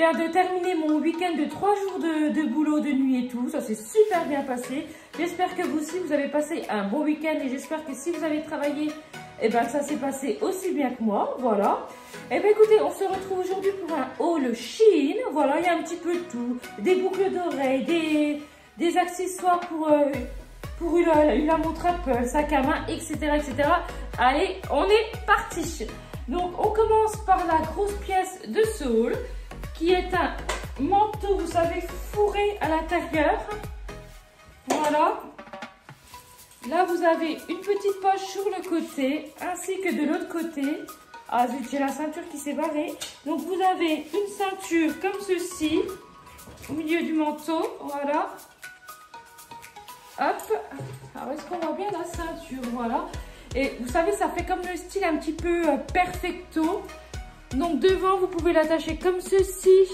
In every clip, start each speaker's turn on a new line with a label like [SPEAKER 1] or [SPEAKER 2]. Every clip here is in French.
[SPEAKER 1] viens de terminer mon week-end de 3 jours de boulot, de nuit et tout. Ça s'est super bien passé. J'espère que vous aussi, vous avez passé un bon week-end. Et j'espère que si vous avez travaillé, eh ben, ça s'est passé aussi bien que moi. Voilà. Et bien écoutez, on se retrouve aujourd'hui pour un haul Shein. Voilà, il y a un petit peu de tout. Des boucles d'oreilles, des accessoires pour la montre Apple, sac à main, etc., etc. Allez, on est parti. Donc, on commence par la grosse pièce de ce haul, qui est un manteau, vous savez, fourré à l'intérieur. Voilà. Là, vous avez une petite poche sur le côté, ainsi que de l'autre côté. Ah zut, j'ai la ceinture qui s'est barrée. Donc, vous avez une ceinture comme ceci, au milieu du manteau. Voilà. Hop. Alors, est-ce qu'on voit bien la ceinture? Voilà. Et vous savez, ça fait comme le style un petit peu perfecto. Donc devant, vous pouvez l'attacher comme ceci,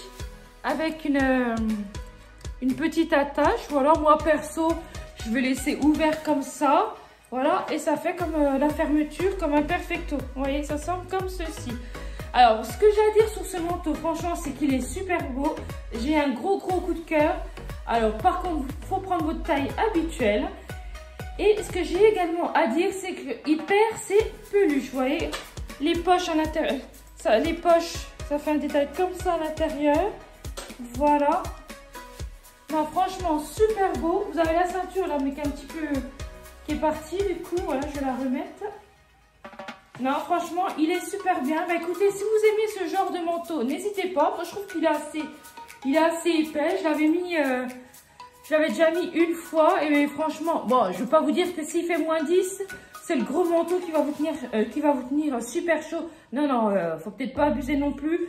[SPEAKER 1] avec une petite attache. Voilà, moi perso, je vais laisser ouvert comme ça. Voilà, et ça fait comme la fermeture, comme un perfecto. Vous voyez, ça semble comme ceci. Alors, ce que j'ai à dire sur ce manteau, franchement, c'est qu'il est super beau. J'ai un gros coup de cœur. Alors, par contre, il faut prendre votre taille habituelle. Et ce que j'ai également à dire, c'est qu'il perd ses peluches. Vous voyez, les poches en intérieur. Les poches, ça fait un détail comme ça à l'intérieur. Voilà. Non, franchement, super beau. Vous avez la ceinture là, mais qui est un petit peu... qui est partie. Du coup, voilà, je vais la remettre. Non, franchement, il est super bien. Bah écoutez, si vous aimez ce genre de manteau, n'hésitez pas. Moi, je trouve qu'il est assez épais. Je l'avais mis... je l'avais déjà mis une fois et franchement, bon, je ne vais pas vous dire que s'il fait moins 10, c'est le gros manteau qui va vous tenir super chaud. Non, non, faut peut-être pas abuser non plus.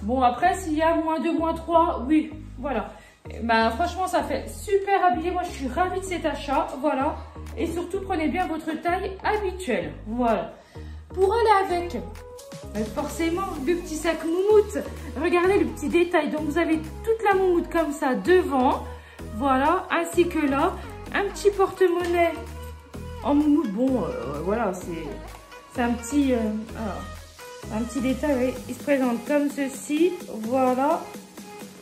[SPEAKER 1] Bon, après, s'il y a moins 2, moins 3, oui, voilà. Ben, franchement, ça fait super habillé. Moi, je suis ravie de cet achat, voilà. Et surtout, prenez bien votre taille habituelle, voilà. Pour aller avec, forcément, le petit sac moumoute. Regardez le petit détail. Donc, vous avez toute la moumoute comme ça devant. Voilà, ainsi que là, un petit porte-monnaie en moumoute. Bon, voilà, c'est un petit détail, oui. Il se présente comme ceci, voilà.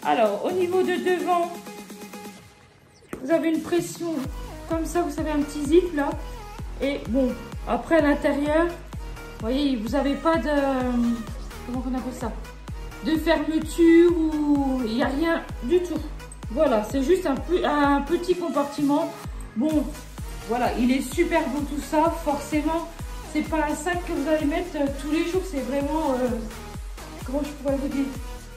[SPEAKER 1] Alors, au niveau de devant, vous avez une pression comme ça, vous savez, un petit zip là. Et bon, après à l'intérieur, vous voyez, vous n'avez pas de... comment on appelle ça? De fermeture ou... il n'y a rien du tout. Voilà, c'est juste un petit compartiment. Bon, voilà, il est super beau tout ça. Forcément, c'est pas un sac que vous allez mettre tous les jours. C'est vraiment, comment je pourrais vous dire,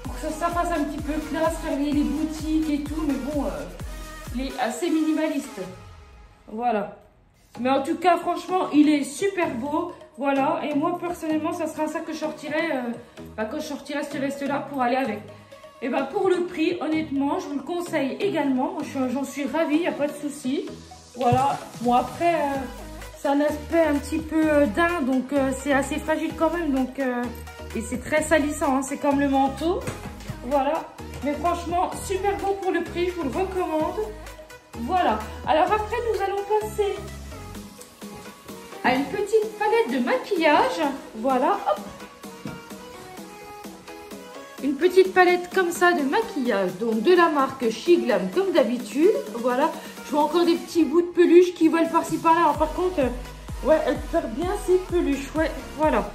[SPEAKER 1] pour que ça fasse un petit peu classe, faire les boutiques et tout. Mais bon, il est assez minimaliste. Voilà. Mais en tout cas, franchement, il est super beau. Voilà, et moi, personnellement, ça sera ça que je sortirai, quand je sortirai ce veste-là pour aller avec. Et ben pour le prix, honnêtement, je vous le conseille également. J'en suis ravie, il n'y a pas de souci. Voilà. Bon, après, c'est un aspect un petit peu daim, donc c'est assez fragile quand même. Donc, et c'est très salissant, hein, c'est comme le manteau. Voilà. Mais franchement, super beau pour le prix, je vous le recommande. Voilà. Alors après, nous allons passer à une petite palette de maquillage. Voilà, hop. Une petite palette comme ça de maquillage, donc de la marque Shiglam comme d'habitude. Voilà, je vois encore des petits bouts de peluche qui volent par-ci par-là. Alors par contre, ouais, elle perd bien ses peluches, ouais, voilà.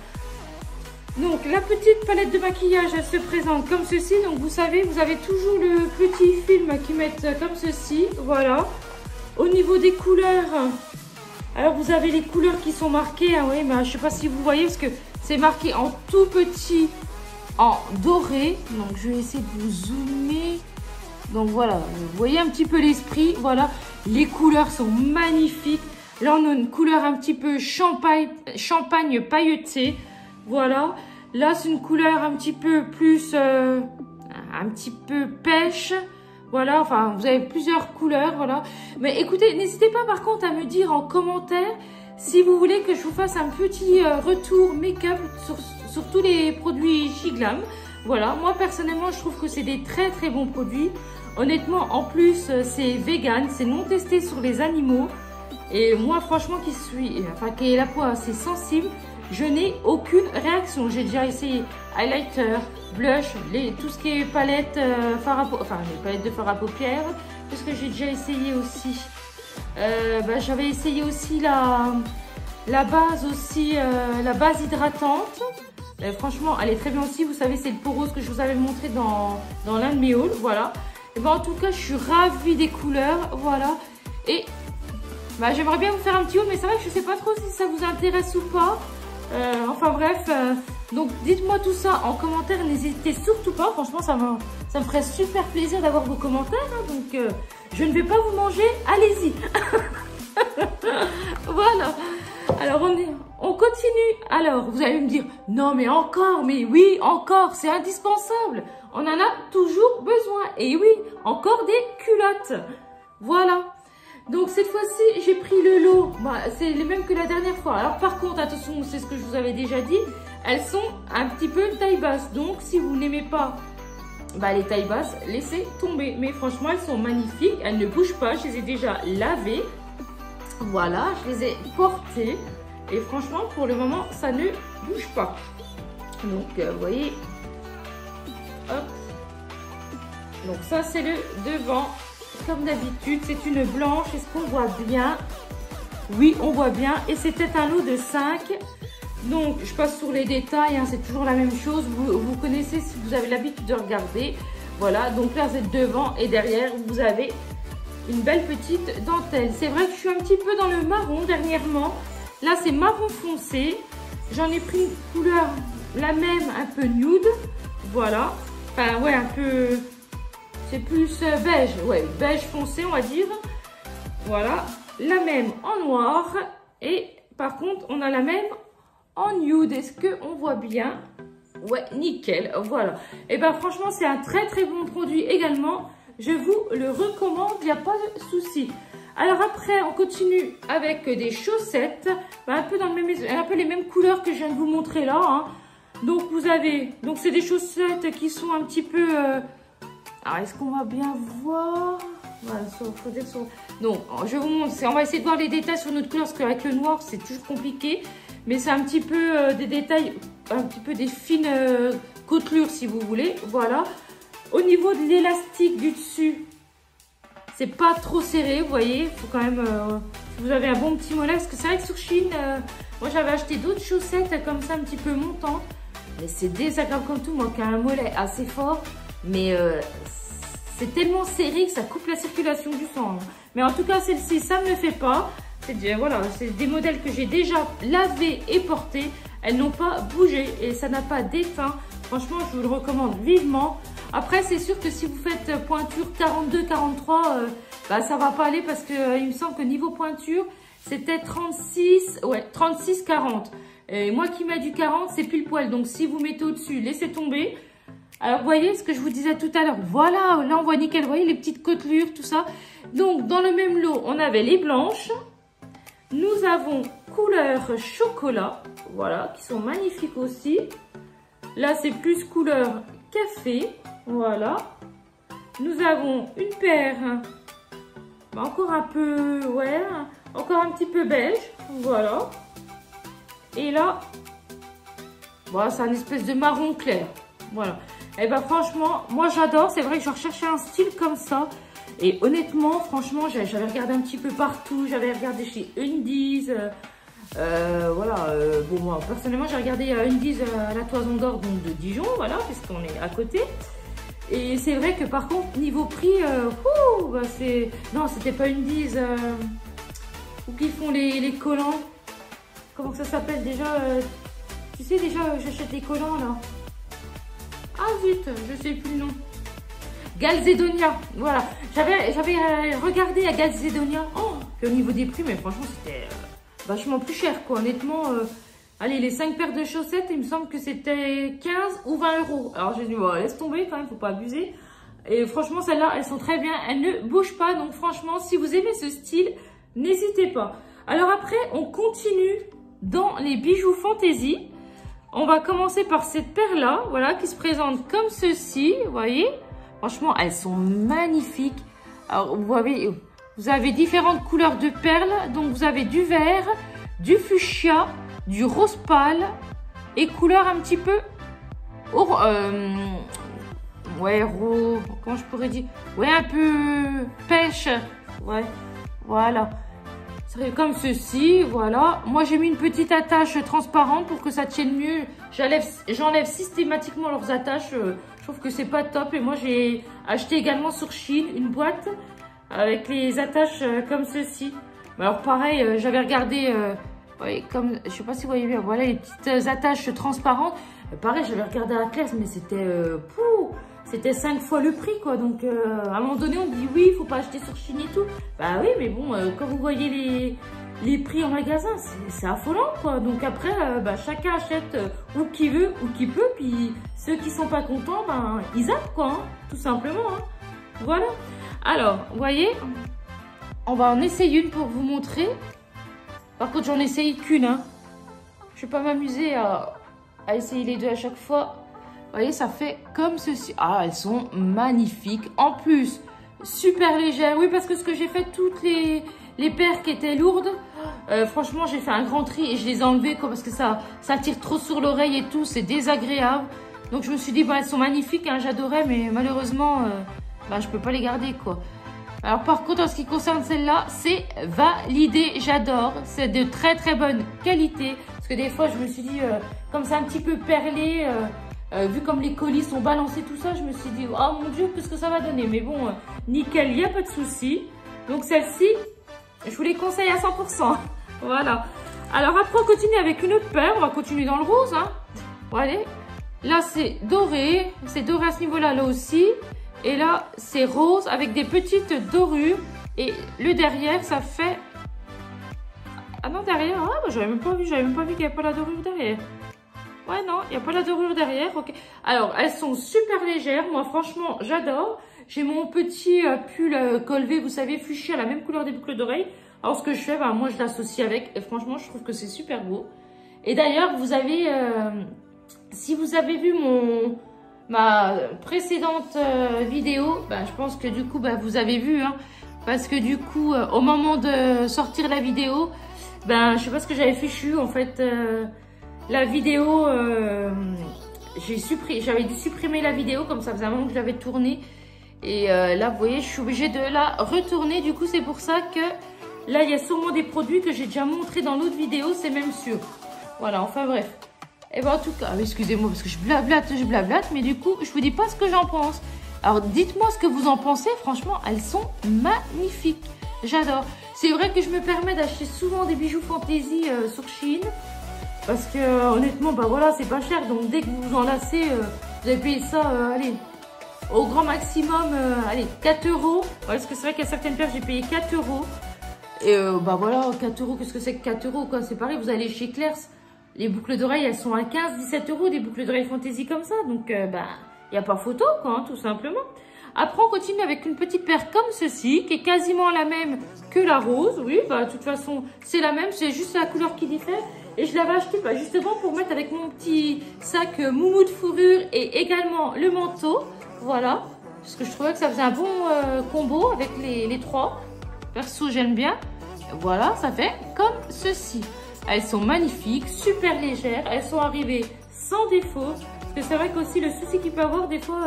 [SPEAKER 1] Donc la petite palette de maquillage, elle se présente comme ceci. Donc vous savez, vous avez toujours le petit film qui met comme ceci, voilà. Au niveau des couleurs, alors vous avez les couleurs qui sont marquées, hein, oui, mais je sais pas si vous voyez parce que c'est marqué en tout petit. En doré, donc je vais essayer de vous zoomer. Donc voilà, vous voyez un petit peu l'esprit. Voilà, les couleurs sont magnifiques. Là on a une couleur un petit peu champagne pailleté. Voilà, là c'est une couleur un petit peu plus un petit peu pêche. Voilà, enfin vous avez plusieurs couleurs. Voilà, mais écoutez, n'hésitez pas par contre à me dire en commentaire si vous voulez que je vous fasse un petit retour make-up sur tous les produits Shiglam. Voilà, moi personnellement je trouve que c'est des très bons produits. Honnêtement, en plus c'est vegan, c'est non testé sur les animaux. Et moi franchement qui ai la peau assez sensible, je n'ai aucune réaction. J'ai déjà essayé highlighter, blush, tout ce qui est palette, les palettes de fard à paupières. Parce que j'ai déjà essayé aussi. J'avais essayé aussi la base aussi, la base hydratante. Franchement, elle est très bien aussi. Vous savez, c'est le pot rose que je vous avais montré dans l'un de mes hauls. Voilà. Et en tout cas, je suis ravie des couleurs. Voilà. Et j'aimerais bien vous faire un petit haul, mais c'est vrai que je ne sais pas trop si ça vous intéresse ou pas. Enfin bref, donc dites-moi tout ça en commentaire. N'hésitez surtout pas. Franchement, ça me ferait super plaisir d'avoir vos commentaires. Hein, donc, je ne vais pas vous manger. Allez-y. Voilà. Alors, on continue. Alors, vous allez me dire, non, mais encore, mais oui, encore, c'est indispensable. On en a toujours besoin. Et oui, encore des culottes. Voilà. Donc, cette fois-ci, j'ai pris le lot. C'est les mêmes que la dernière fois. Alors, par contre, attention, c'est ce que je vous avais déjà dit. Elles sont un petit peu taille basse. Donc, si vous n'aimez pas les tailles basses, laissez tomber. Mais franchement, elles sont magnifiques. Elles ne bougent pas. Je les ai déjà lavées. Voilà, je les ai portées. Et franchement, pour le moment, ça ne bouge pas. Donc, vous voyez. Hop. Donc, ça, c'est le devant. Comme d'habitude, c'est une blanche. Est-ce qu'on voit bien? Oui, on voit bien. Et c'était un lot de 5. Donc, je passe sur les détails. Hein, c'est toujours la même chose. Vous connaissez si vous avez l'habitude de regarder. Voilà, donc là, c'est devant. Et derrière, vous avez une belle petite dentelle. C'est vrai que je suis un petit peu dans le marron dernièrement. Là, c'est marron foncé. J'en ai pris une couleur, la même, un peu nude. Voilà. Enfin, ouais, un peu... C'est plus beige. Ouais, beige foncé, on va dire. Voilà. La même en noir. Et par contre, on a la même en nude. Est-ce qu'on voit bien? Ouais, nickel. Voilà. Et franchement, c'est un très, très bon produit également. Je vous le recommande, il n'y a pas de souci. Alors après, on continue avec des chaussettes, un peu les mêmes couleurs que je viens de vous montrer là. Hein. Donc vous avez, c'est des chaussettes qui sont un petit peu. Alors est-ce qu'on va bien voir? Voilà, donc je vous montre. On va essayer de voir les détails sur notre couleur parce qu'avec le noir c'est toujours compliqué. Mais c'est un petit peu des détails, un petit peu des fines côtelures si vous voulez. Voilà. Au niveau de l'élastique du dessus, c'est pas trop serré, vous voyez. Il faut quand même, si vous avez un bon petit mollet, parce que c'est vrai que sur Shein, moi j'avais acheté d'autres chaussettes comme ça, un petit peu montantes. Mais c'est désagréable comme tout, moi qui ai un mollet assez fort. Mais c'est tellement serré que ça coupe la circulation du sang. Hein. Mais en tout cas, celle-ci, ça ne me fait pas. Voilà, c'est des modèles que j'ai déjà lavés et portés. Elles n'ont pas bougé et ça n'a pas déteint. Franchement, je vous le recommande vivement. Après, c'est sûr que si vous faites pointure 42, 43, ça va pas aller parce que il me semble que niveau pointure, c'était 36, ouais, 36, 40. Et moi qui mets du 40, c'est pile poil. Donc, si vous mettez au-dessus, laissez tomber. Alors, vous voyez ce que je vous disais tout à l'heure. Voilà, là, on voit nickel. Vous voyez les petites côtelures, tout ça. Donc, dans le même lot, on avait les blanches. Nous avons couleur chocolat. Voilà, qui sont magnifiques aussi. Là, c'est plus couleur café. Voilà. Nous avons une paire. Encore un peu, ouais, encore un petit peu beige. Voilà. Et là, voilà, c'est un espèce de marron clair. Voilà. Et franchement, moi j'adore. C'est vrai que je recherchais un style comme ça. Et honnêtement, franchement, j'avais regardé un petit peu partout. J'avais regardé chez Undies. Voilà. Bon, moi, personnellement, j'ai regardé Undies à la Toison d'Or de Dijon. Voilà, puisqu'on est à côté. Et c'est vrai que par contre, niveau prix, c'est... Non, c'était pas Undies. Ou qui font les collants. Comment ça s'appelle déjà tu sais déjà, j'achète les collants là. Ah zut, je sais plus le nom. Galzedonia, voilà. J'avais regardé à Galzedonia. Oh, puis au niveau des prix, mais franchement, c'était vachement plus cher, quoi. Honnêtement, allez, les 5 paires de chaussettes, il me semble que c'était 15 ou 20 euros. Alors, j'ai dit, bon, laisse tomber quand même, faut pas abuser. Et franchement, celles-là, elles sont très bien. Elles ne bougent pas. Donc, franchement, si vous aimez ce style, n'hésitez pas. Alors après, on continue dans les bijoux fantaisie. On va commencer par cette paire-là, voilà, qui se présente comme ceci, vous voyez. Franchement, elles sont magnifiques. Alors, vous avez différentes couleurs de perles. Donc, vous avez du vert, du fuchsia, du rose pâle et couleur un petit peu... ouais, rose, comment je pourrais dire? Ouais, un peu pêche. Ouais, voilà. C'est comme ceci, voilà. Moi, j'ai mis une petite attache transparente pour que ça tienne mieux. J'enlève systématiquement leurs attaches. Je trouve que c'est pas top. Et moi, j'ai acheté également sur Chine une boîte avec les attaches comme ceci. Alors, pareil, j'avais regardé, ouais, comme, je sais pas si vous voyez bien, voilà, les petites attaches transparentes. Pareil, j'avais regardé à la classe, mais c'était 5 fois le prix, quoi. Donc, à un moment donné, on dit oui, il faut pas acheter sur Chine et tout. Bah oui, mais bon, quand vous voyez les prix en magasin, c'est affolant, quoi. Donc après, bah, chacun achète où qui veut, où qui peut. Puis ceux qui sont pas contents, ben, ils zappent, quoi, hein, tout simplement. Hein. Voilà. Alors, vous voyez, on va en essayer une pour vous montrer. Par contre, j'en essaye qu'une. Hein. Je vais pas m'amuser à essayer les deux à chaque fois. Vous voyez, ça fait comme ceci. Ah, elles sont magnifiques. En plus, super légères. Oui, parce que ce que j'ai fait, toutes les paires qui étaient lourdes, franchement, j'ai fait un grand tri et je les ai enlevées parce que ça tire trop sur l'oreille et tout. C'est désagréable. Donc, je me suis dit, bon, elles sont magnifiques. Hein, j'adorais, mais malheureusement, bah, je peux pas les garder, quoi. Alors, par contre, en ce qui concerne celle-là, c'est validé. J'adore. C'est de très, très bonne qualité. Parce que des fois, je me suis dit, comme c'est un petit peu perlé... vu comme les colis sont balancés, tout ça, je me suis dit, oh mon Dieu, qu'est-ce que ça va donner? Mais bon, nickel, il n'y a pas de souci. Donc celle-ci, je vous les conseille à 100%. Voilà. Alors après, on continue avec une autre paire. On va continuer dans le rose. Hein. Voilà. Là, c'est doré. C'est doré à ce niveau-là, là aussi. Et là, c'est rose avec des petites dorures. Et le derrière, ça fait... Ah non, derrière, ah, bah, j'avais même pas vu qu'il n'y avait pas la dorure derrière. Ouais, non, il n'y a pas la dorure derrière. Ok. Alors, elles sont super légères. Moi, franchement, j'adore. J'ai mon petit pull col V, vous savez, fuchsia, la même couleur des boucles d'oreilles. Alors, ce que je fais, bah, moi, je l'associe avec. Et franchement, je trouve que c'est super beau. Et d'ailleurs, vous avez... si vous avez vu ma précédente vidéo, bah, je pense que du coup, bah, vous avez vu. Hein, parce que du coup, au moment de sortir la vidéo, ben, je sais pas ce que j'avais fichu, en fait... la vidéo, j'avais dû supprimer la vidéo, comme ça faisait un moment que je l'avais tournée. Et là, vous voyez, je suis obligée de la retourner. Du coup, c'est pour ça que là, il y a sûrement des produits que j'ai déjà montrés dans l'autre vidéo, c'est même sûr. Voilà, enfin bref. Et ben en tout cas, excusez-moi parce que je blablate, mais du coup, je vous dis pas ce que j'en pense. Alors, dites-moi ce que vous en pensez. Franchement, elles sont magnifiques. J'adore. C'est vrai que je me permets d'acheter souvent des bijoux fantaisie sur Chine. Parce que honnêtement, bah voilà, c'est pas cher. Donc dès que vous vous en lassez, vous avez payé ça, allez, au grand maximum, allez, 4 €. Parce que c'est vrai qu'il y a certaines paires, j'ai payé 4 €. Et bah voilà, 4 €, qu'est-ce que c'est que 4 € quoi? C'est pareil, vous allez chez Claire's, les boucles d'oreilles, elles sont à 15-17 €, des boucles d'oreilles fantaisie comme ça. Donc bah, il n'y a pas photo quoi, hein, tout simplement. Après, on continue avec une petite paire comme ceci, qui est quasiment la même que la rose. Oui, bah de toute façon, c'est la même, c'est juste la couleur qui diffère. Et je l'avais acheté bah, justement pour mettre avec mon petit sac moumou de fourrure et également le manteau. Voilà, parce que je trouvais que ça faisait un bon combo avec les trois. Perso, j'aime bien. Voilà, ça fait comme ceci. Elles sont magnifiques, super légères. Elles sont arrivées sans défaut. Parce que c'est vrai qu'aussi le souci qu'il peut avoir des fois,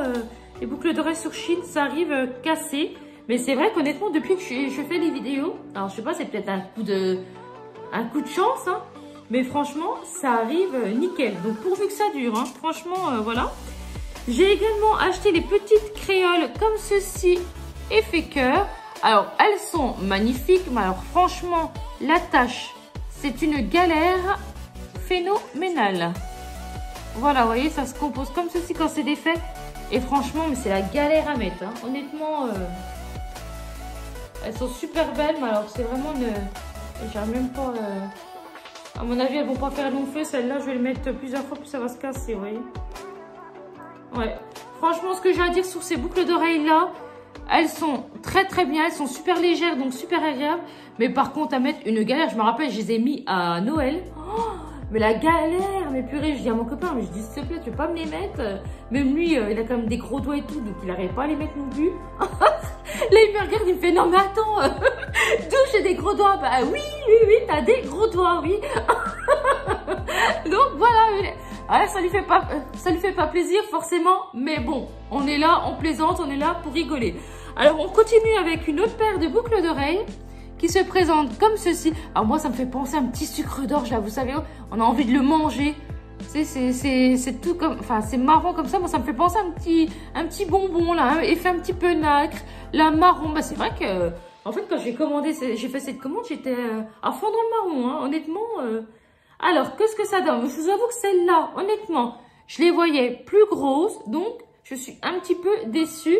[SPEAKER 1] les boucles d'oreilles sur Chine, ça arrive cassé. Mais c'est vrai qu'honnêtement, depuis que je fais des vidéos, alors je sais pas, c'est peut-être un coup de chance, hein. Mais franchement, ça arrive nickel. Donc, pourvu que ça dure, hein, franchement, voilà. J'ai également acheté les petites créoles comme ceci, effet cœur. Alors, elles sont magnifiques. Mais alors, franchement, la tâche, c'est une galère phénoménale. Voilà, vous voyez, ça se compose comme ceci quand c'est défait. Et franchement, mais c'est la galère à mettre. Hein. Honnêtement, elles sont super belles. Mais alors, c'est vraiment une... J'arrive même pas... À mon avis, elles vont pas faire long feu. Celle-là, je vais le mettre plusieurs fois, puis ça va se casser, vous voyez. Ouais. Franchement, ce que j'ai à dire sur ces boucles d'oreilles-là, elles sont très très bien. Elles sont super légères, donc super agréables. Mais par contre, à mettre une galère, je me rappelle, je les ai mis à Noël. Oh, mais la galère, mais purée, je dis à mon copain, mais je dis, s'il te plaît, tu veux pas me les mettre? Même lui, il a quand même des gros doigts et tout, donc il n'arrive pas à les mettre non plus. Là, il me regarde, il me fait, non mais attends, d'où j'ai des gros doigts? Bah oui, t'as des gros doigts, oui. Donc voilà, ouais, ça lui fait pas plaisir forcément, mais bon, on est là, on plaisante, on est là pour rigoler. Alors on continue avec une autre paire de boucles d'oreilles qui se présente comme ceci. Alors moi ça me fait penser à un petit sucre d'orge là, vous savez, on a envie de le manger. C'est tout comme, enfin c'est marron comme ça, moi ça me fait penser à un petit bonbon là, hein, effet un petit peu nacre, la marron. Bah c'est vrai que, en fait quand j'ai fait cette commande, j'étais à fond dans le marron, hein, honnêtement. Alors qu'est-ce que ça donne? Je vous avoue que celle-là, honnêtement, je les voyais plus grosses, donc je suis un petit peu déçue.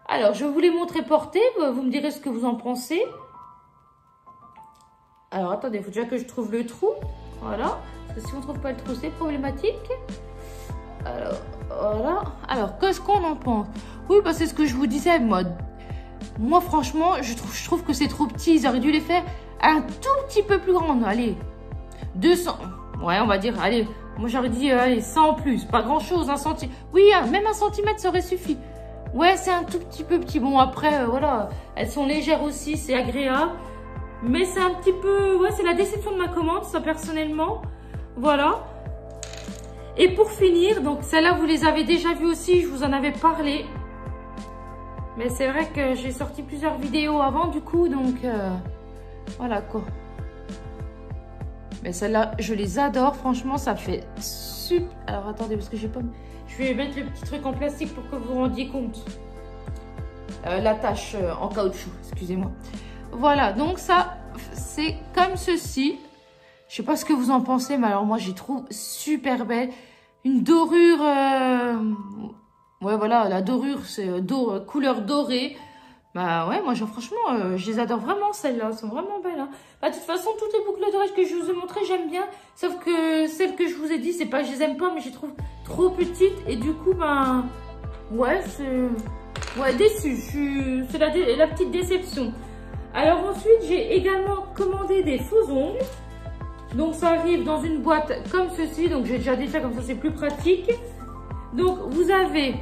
[SPEAKER 1] Alors je vais vous les montrer portées, vous me direz ce que vous en pensez. Alors attendez, il faut déjà que je trouve le trou, voilà. Parce que si on ne trouve pas le trou, c'est problématique. Alors, voilà. Alors, qu'est-ce qu'on en pense? Oui, bah, c'est ce que je vous disais. Moi franchement, je trouve que c'est trop petit. Ils auraient dû les faire un tout petit peu plus grandes. Allez, 200. Ouais, on va dire, allez. Moi, j'aurais dit, allez, 100 en plus. Pas grand-chose, 1 centimètre. Oui, même 1 centimètre, ça aurait suffi. Ouais, c'est un tout petit peu petit. Bon, après, voilà. Elles sont légères aussi, c'est agréable. Mais c'est un petit peu... Ouais, c'est la déception de ma commande, ça, personnellement. Voilà. Et pour finir, donc celles-là, vous les avez déjà vues aussi, je vous en avais parlé. Mais c'est vrai que j'ai sorti plusieurs vidéos avant, du coup, donc... voilà, quoi. Mais celles-là, je les adore, franchement, ça fait super... Alors, attendez, parce que j'ai pas... Je vais mettre le petit truc en plastique pour que vous vous rendiez compte. L'attache en caoutchouc, excusez-moi. Voilà, donc ça, c'est comme ceci. Je sais pas ce que vous en pensez, mais alors moi, je les trouve super belles. Une dorure... Ouais, voilà, la dorure, c'est couleur dorée. Bah ouais, moi, franchement, je les adore vraiment, celles-là. Elles sont vraiment belles. Hein. Bah, de toute façon, toutes les boucles d'oreilles que je vous ai montrées, j'aime bien. Sauf que celles que je vous ai dit, c'est pas que je les aime pas, mais je les trouve trop petites. Et du coup, ben... Ouais, c'est... Ouais, déçue. C'est la petite déception. Alors ensuite, j'ai également commandé des faux ongles. Donc ça arrive dans une boîte comme ceci. Donc j'ai déjà défait, comme ça c'est plus pratique. Donc vous avez...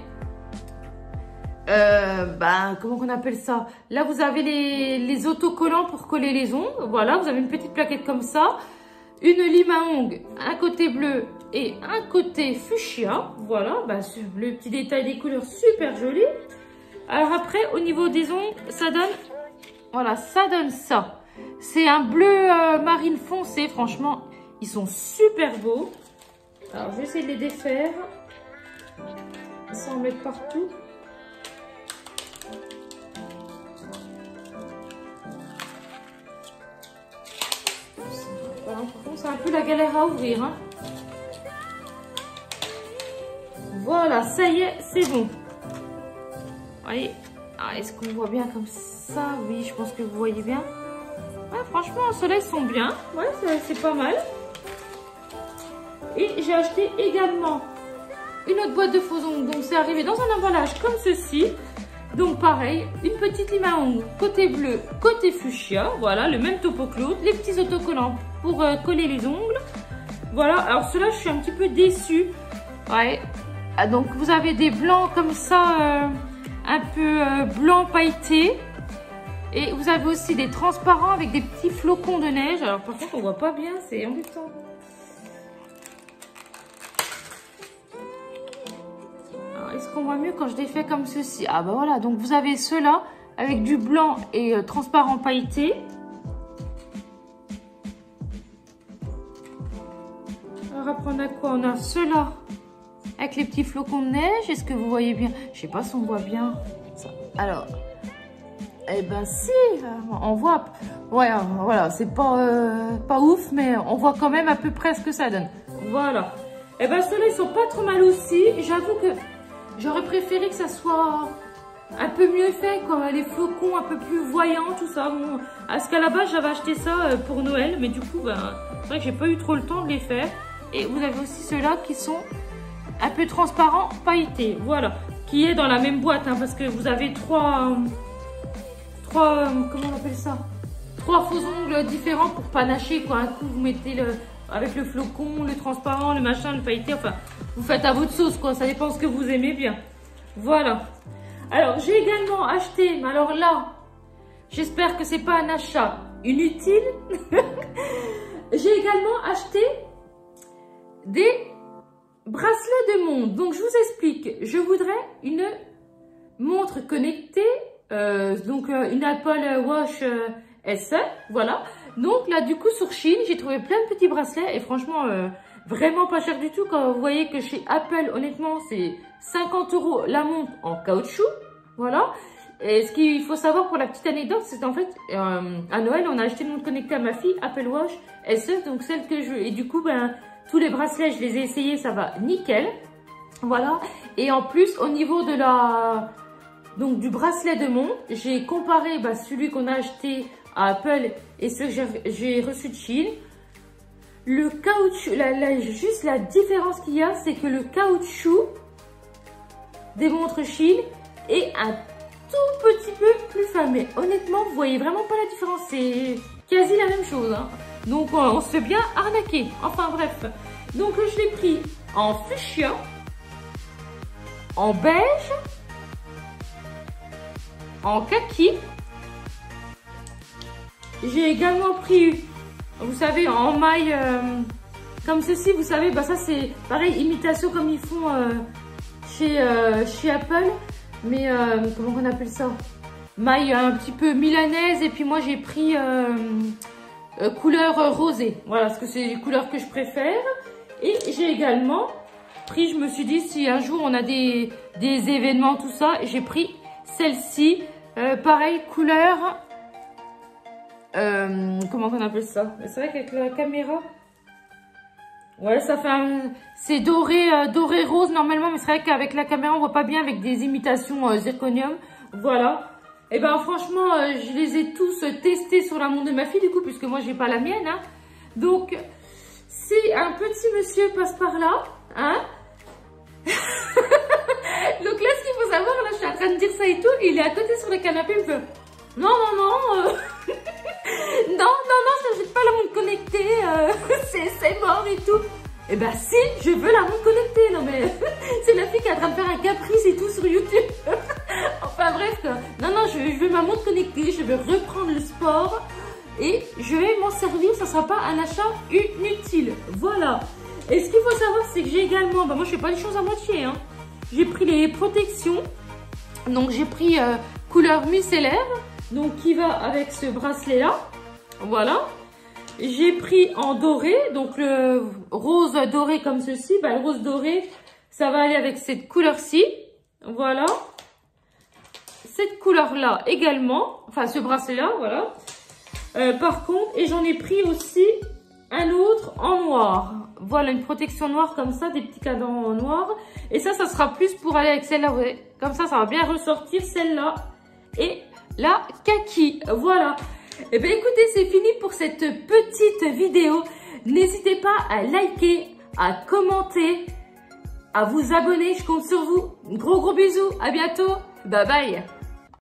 [SPEAKER 1] comment on appelle ça? Là vous avez les autocollants pour coller les ongles. Voilà, vous avez une petite plaquette comme ça. Une lime à ongles, un côté bleu et un côté fuchsia. Voilà, bah, le petit détail des couleurs super joli. Alors après, au niveau des ongles, ça donne... Voilà, ça donne ça. C'est un bleu marine foncé. Franchement, ils sont super beaux. Alors, je vais essayer de les défaire. Sans en mettre partout. Voilà, par contre, c'est un peu la galère à ouvrir. Hein. Voilà, ça y est, c'est bon. Voyez. Ah, est-ce qu'on voit bien comme ça? Oui, je pense que vous voyez bien. Ouais, franchement, ceux-là, ils sont bien. Ouais, c'est pas mal. Et j'ai acheté également une autre boîte de faux ongles. Donc, c'est arrivé dans un emballage comme ceci. Donc, pareil, une petite lime à ongles côté bleu, côté fuchsia. Voilà, le même topo que l'autre. Les petits autocollants pour coller les ongles. Voilà, alors ceux-là, je suis un petit peu déçue. Ouais. Ah, donc, vous avez des blancs comme ça... un peu blanc pailleté. Et vous avez aussi des transparents avec des petits flocons de neige. Alors par contre on voit pas bien, c'est embêtant. Alors est-ce qu'on voit mieux quand je les fais comme ceci? Ah bah voilà, donc vous avez ceux-là avec du blanc et transparent pailleté. Alors après on a quoi? On a ceux-là avec les petits flocons de neige. Est-ce que vous voyez bien? Je sais pas si on voit bien ça. Alors, eh ben si, on voit. Ouais, voilà, c'est pas ouf, mais on voit quand même à peu près ce que ça donne. Voilà. Eh ben ceux-là, ils sont pas trop mal aussi. J'avoue que j'aurais préféré que ça soit un peu mieux fait, quoi. Les flocons un peu plus voyants, tout ça. Bon, parce qu'à la base, j'avais acheté ça pour Noël, mais du coup, ben, c'est vrai que j'ai pas eu trop le temps de les faire. Et vous avez aussi ceux-là qui sont un peu transparent, pailleté, voilà, qui est dans la même boîte, hein, parce que vous avez trois, comment on appelle ça, 3 faux ongles différents pour panacher, quoi. Un coup vous mettez avec le flocon, le transparent, le machin, le pailleté, enfin, vous faites à votre sauce, quoi, ça dépend ce que vous aimez bien. Voilà. Alors, j'ai également acheté, mais alors là, j'espère que c'est pas un achat inutile. J'ai également acheté des bracelets de montre. Donc je vous explique, je voudrais une montre connectée, donc une Apple Watch SE, voilà. Donc là du coup sur Shein, j'ai trouvé plein de petits bracelets et franchement vraiment pas cher du tout. Quand vous voyez que chez Apple, honnêtement, c'est 50 € la montre en caoutchouc, voilà. Et ce qu'il faut savoir pour la petite anecdote, c'est en fait, à Noël, on a acheté une montre connectée à ma fille, Apple Watch SE, donc celle que je veux. Et du coup, ben, tous les bracelets, je les ai essayés, ça va nickel. Voilà. Et en plus, au niveau de donc du bracelet de montre, j'ai comparé celui qu'on a acheté à Apple et ceux que j'ai reçu de Shein. Le caoutchouc, juste la différence qu'il y a, c'est que le caoutchouc des montres Shein est un tout petit peu plus fin. Mais honnêtement, vous voyez vraiment pas la différence. C'est quasi la même chose. Hein. Donc, on se fait bien arnaquer. Enfin, bref. Donc, je l'ai pris en fuchsia, en beige, en kaki. J'ai également pris, vous savez, en maille comme ceci. Vous savez, ça c'est pareil, imitation comme ils font chez Apple. Mais comment on appelle ça? Maille un petit peu milanaise. Et puis moi j'ai pris couleur rosée. Voilà, parce que c'est les couleurs que je préfère. Et j'ai également pris, je me suis dit, si un jour on a des événements, tout ça, j'ai pris celle-ci. Pareil, couleur... comment on appelle ça? C'est vrai qu'avec la caméra... Ouais, ça fait c'est doré, doré rose normalement, mais c'est vrai qu'avec la caméra, on voit pas bien avec des imitations zirconium. Voilà. Et ben franchement, je les ai tous testés sur la montre de ma fille, du coup, puisque moi, j'ai pas la mienne. Hein. Donc, si un petit monsieur passe par là, hein. Donc là, ce qu'il faut savoir, là, je suis en train de dire ça et tout, il est à côté sur le canapé, il me fait... Non, non, non, non, ça jette pas la montre connectée, c'est mort et tout. Eh ben si, je veux la montre connectée, non mais c'est la fille qui est en train de faire un caprice et tout sur YouTube. Enfin bref, non, je veux ma montre connectée, je veux reprendre le sport et je vais m'en servir, ça sera pas un achat inutile. Voilà. Et ce qu'il faut savoir, c'est que j'ai également, moi je fais pas les choses à moitié, hein. J'ai pris les protections, donc j'ai pris couleur micellaire. Donc, qui va avec ce bracelet-là. Voilà. J'ai pris en doré. Donc, le rose doré comme ceci. Le rose doré, ça va aller avec cette couleur-ci. Voilà. Cette couleur-là également. Enfin, ce bracelet-là, voilà. Par contre, et j'en ai pris aussi un autre en noir. Voilà, une protection noire comme ça, des petits cadrans en noir. Et ça sera plus pour aller avec celle-là. Comme ça va bien ressortir celle-là. Et... la kaki, voilà. Et bien écoutez, c'est fini pour cette petite vidéo. N'hésitez pas à liker, à commenter, à vous abonner. Je compte sur vous. Gros bisous. À bientôt. Bye bye.